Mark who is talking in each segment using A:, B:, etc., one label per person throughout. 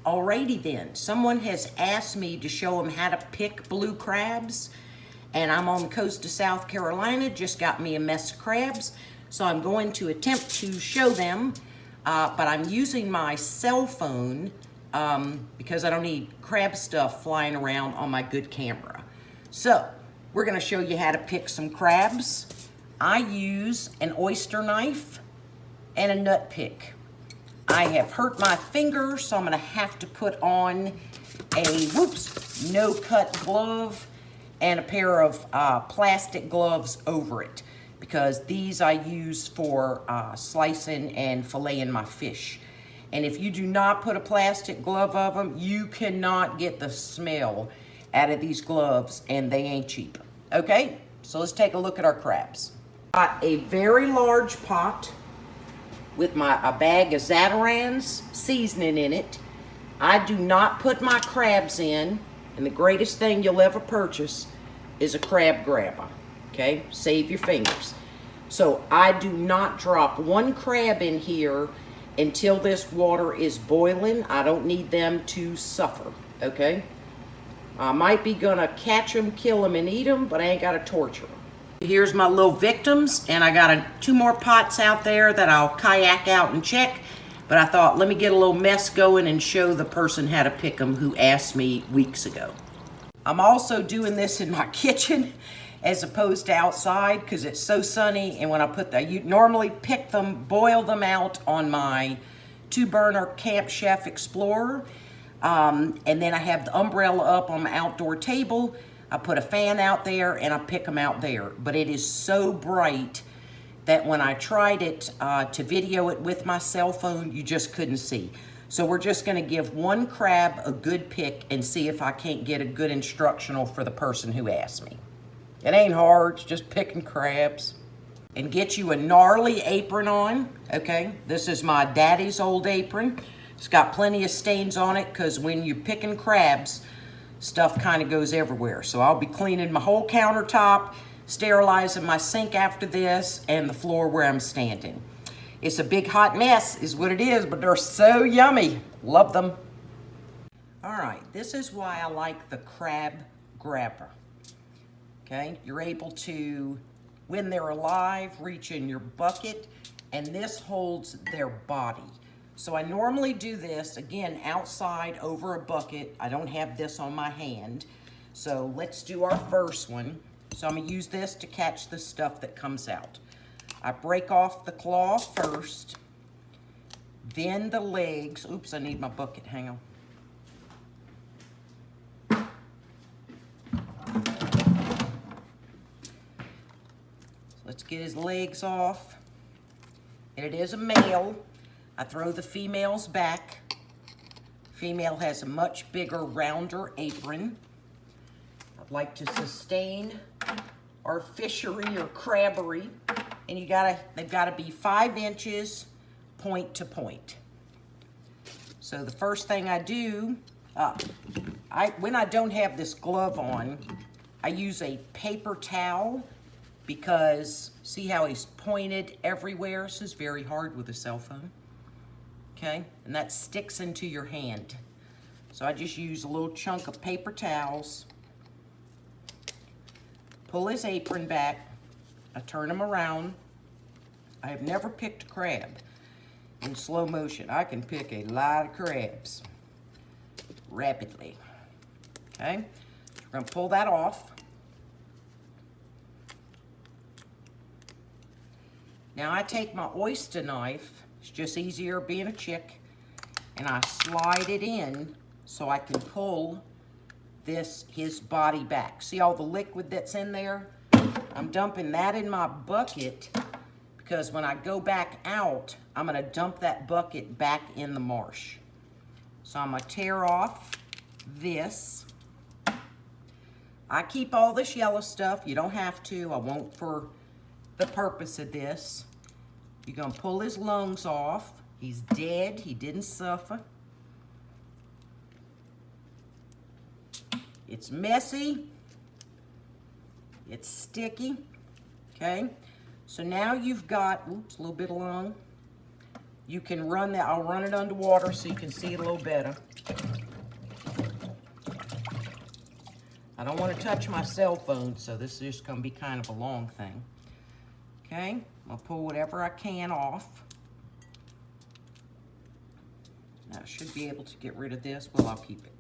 A: Alrighty then, someone has asked me to show them how to pick blue crabs, and I'm on the coast of South Carolina, just got me a mess of crabs, so I'm going to attempt to show them, but I'm using my cell phone because I don't need crab stuff flying around on my good camera. So, we're gonna show you how to pick some crabs. I use an oyster knife and a nut pick. I have hurt my finger, so I'm gonna have to put on a, no-cut glove and a pair of plastic gloves over it, because these I use for slicing and filleting my fish. And if you do not put a plastic glove of them, you cannot get the smell out of these gloves, and they ain't cheap. Okay, so let's take a look at our crabs. Got a very large pot with a bag of Zatarain's seasoning in it. I do not put my crabs in, and the greatest thing you'll ever purchase is a crab grabber, okay? Save your fingers. So I do not drop one crab in here until this water is boiling. I don't need them to suffer, okay? I might be gonna catch them, kill them, and eat them, but I ain't gotta torture them. Here's my little victims, and I got two more pots out there that I'll kayak out and check, but I thought, let me get a little mess going and show the person how to pick them who asked me weeks ago. I'm also doing this in my kitchen as opposed to outside because it's so sunny, and when I put you normally pick them, boil them out on my 2-burner Camp Chef Explorer, and then I have the umbrella up on my outdoor table. I put a fan out there and I pick them out there. But it is so bright that when I tried it to video it with my cell phone, you just couldn't see. So we're just gonna give one crab a good pick and see if I can't get a good instructional for the person who asked me. It ain't hard, it's just picking crabs. And get you a gnarly apron on, okay? This is my daddy's old apron. It's got plenty of stains on it because when you're picking crabs, stuff kind of goes everywhere. So I'll be cleaning my whole countertop, sterilizing my sink after this, and the floor where I'm standing. It's a big hot mess is what it is, but they're so yummy. Love them. All right, this is why I like the crab grabber. Okay, you're able to, when they're alive, reach in your bucket, and this holds their body. So I normally do this, again, outside over a bucket. I don't have this on my hand. So let's do our first one. So I'm gonna use this to catch the stuff that comes out. I break off the claw first, then the legs. Oops, I need my bucket, hang on. Let's get his legs off. And it is a male. I throw the females back. Female has a much bigger, rounder apron. I'd like to sustain our fishery or crabbery, and they've gotta be 5 inches point to point. So the first thing I do, when I don't have this glove on, I use a paper towel because see how he's pointed everywhere? This is very hard with a cell phone. Okay, and that sticks into your hand. So I just use a little chunk of paper towels, pull his apron back, I turn him around. I have never picked a crab in slow motion. I can pick a lot of crabs rapidly. Okay, we're gonna pull that off. Now I take my oyster knife, it's just easier being a chick, and I slide it in so I can pull his body back. See all the liquid that's in there? I'm dumping that in my bucket because when I go back out, I'm gonna dump that bucket back in the marsh. So I'm gonna tear off this. I keep all this yellow stuff. You don't have to. I won't for the purpose of this. You're gonna pull his lungs off. He's dead, he didn't suffer. It's messy, it's sticky, okay? So now you've got, oops, a little bit of lung. You can run that, I'll run it underwater so you can see it a little better. I don't want to touch my cell phone, so this is just going to be kind of a long thing. Okay, I'll pull whatever I can off. Now I should be able to get rid of this. Well, I'll keep it.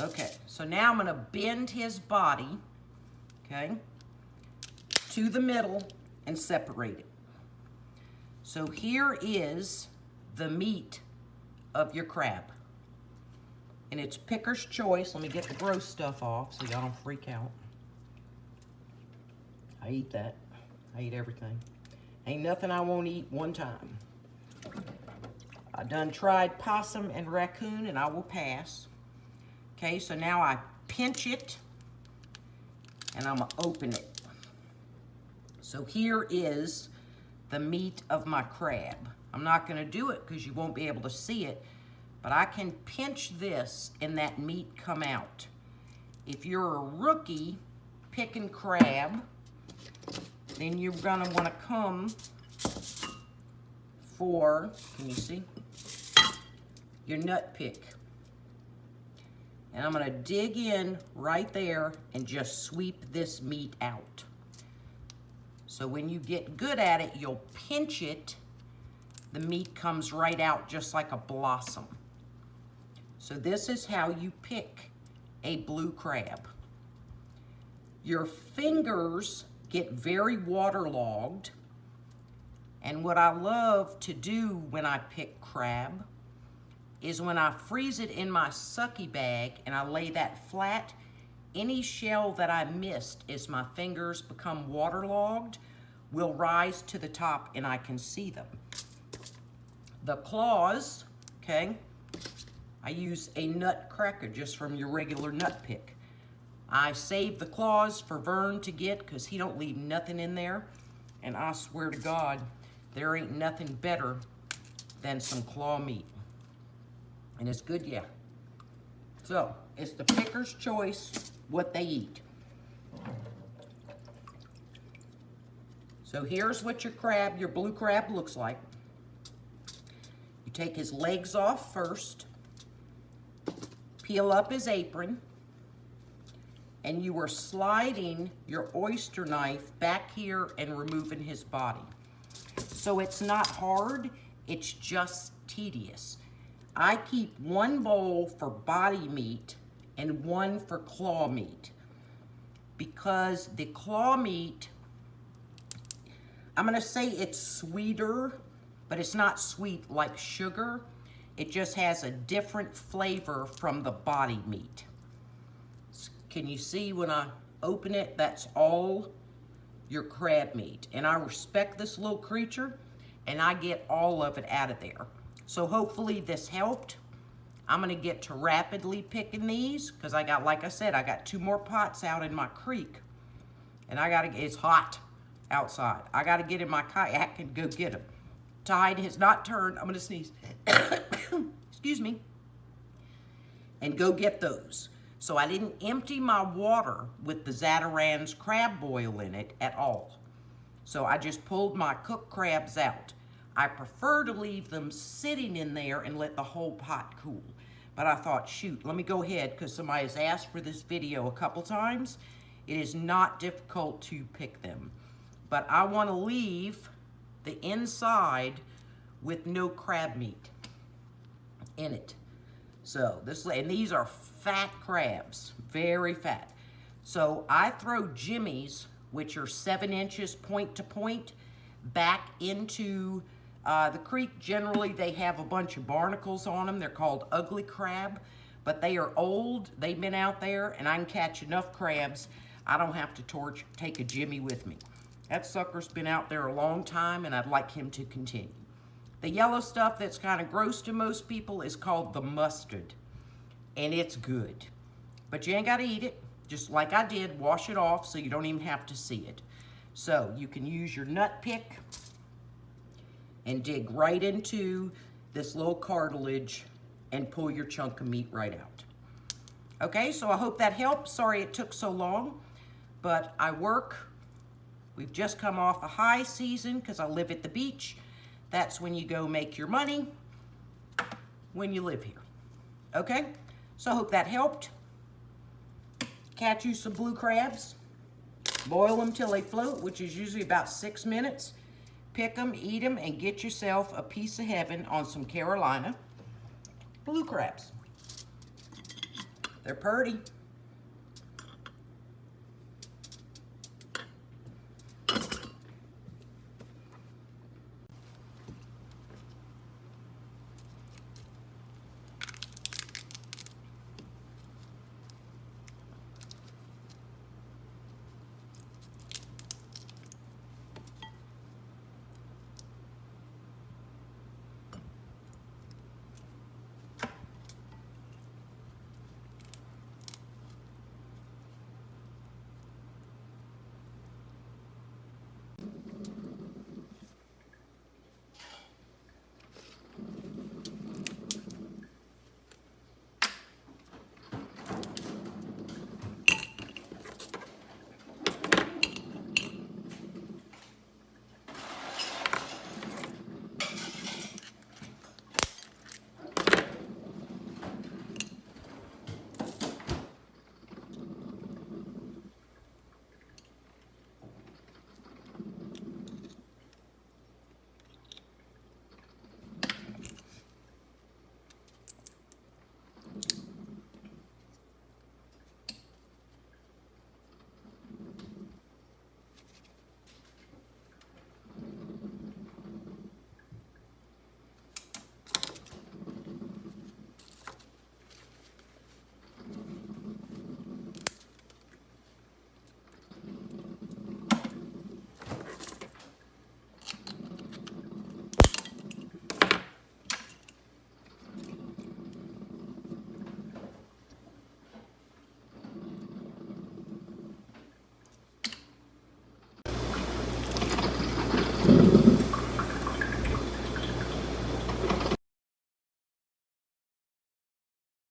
A: Okay, so now I'm going to bend his body, okay, to the middle and separate it. So here is the meat of your crab. And it's picker's choice. Let me get the gross stuff off so y'all don't freak out. I eat that. I eat everything. Ain't nothing I won't eat one time. I done tried possum and raccoon and I will pass. Okay, so now I pinch it and I'm gonna open it. So here is the meat of my crab. I'm not gonna do it because you won't be able to see it, but I can pinch this and that meat come out. If you're a rookie picking crab, then you're gonna wanna come for, can you see? Your nut pick. And I'm gonna dig in right there and just sweep this meat out. So when you get good at it, you'll pinch it, the meat comes right out just like a blossom. So this is how you pick a blue crab. Your fingers get very waterlogged, and what I love to do when I pick crab is when I freeze it in my sucky bag and I lay that flat, any shell that I missed as my fingers become waterlogged will rise to the top and I can see them. The claws, okay, I use a nut cracker just from your regular nut pick. I save the claws for Vern to get because he don't leave nothing in there. And I swear to God, there ain't nothing better than some claw meat. And it's good, yeah. So, it's the picker's choice what they eat. So here's what your crab, your blue crab looks like. You take his legs off first, peel up his apron, and you are sliding your oyster knife back here and removing his body. So it's not hard, it's just tedious. I keep one bowl for body meat and one for claw meat because the claw meat, I'm gonna say it's sweeter, but it's not sweet like sugar. It just has a different flavor from the body meat. Can you see when I open it, that's all your crab meat. And I respect this little creature and I get all of it out of there. So hopefully this helped. I'm gonna get to rapidly picking these because I got, like I said, I got 2 more pots out in my creek and it's hot outside. I gotta get in my kayak and go get them. Tide has not turned, I'm gonna sneeze. Excuse me. And go get those. So I didn't empty my water with the Zatarain's crab boil in it at all. So I just pulled my cooked crabs out. I prefer to leave them sitting in there and let the whole pot cool. But I thought, shoot, let me go ahead because somebody has asked for this video a couple times. It is not difficult to pick them. But I want to leave the inside with no crab meat in it. So and these are fat crabs, very fat. So I throw jimmies, which are 7 inches point to point, back into the creek. Generally, they have a bunch of barnacles on them. They're called ugly crab, but they are old. They've been out there, and I can catch enough crabs. I don't have to take a jimmy with me. That sucker's been out there a long time, and I'd like him to continue. The yellow stuff that's kind of gross to most people is called the mustard, and it's good. But you ain't got to eat it. Just like I did, wash it off so you don't even have to see it. So you can use your nut pick and dig right into this little cartilage and pull your chunk of meat right out. Okay, so I hope that helped. Sorry it took so long, but I work. We've just come off a high season because I live at the beach. That's when you go make your money, when you live here. Okay, so I hope that helped. catch you some blue crabs, boil them till they float, which is usually about 6 minutes. Pick them, eat them, and get yourself a piece of heaven on some Carolina blue crabs. They're purty.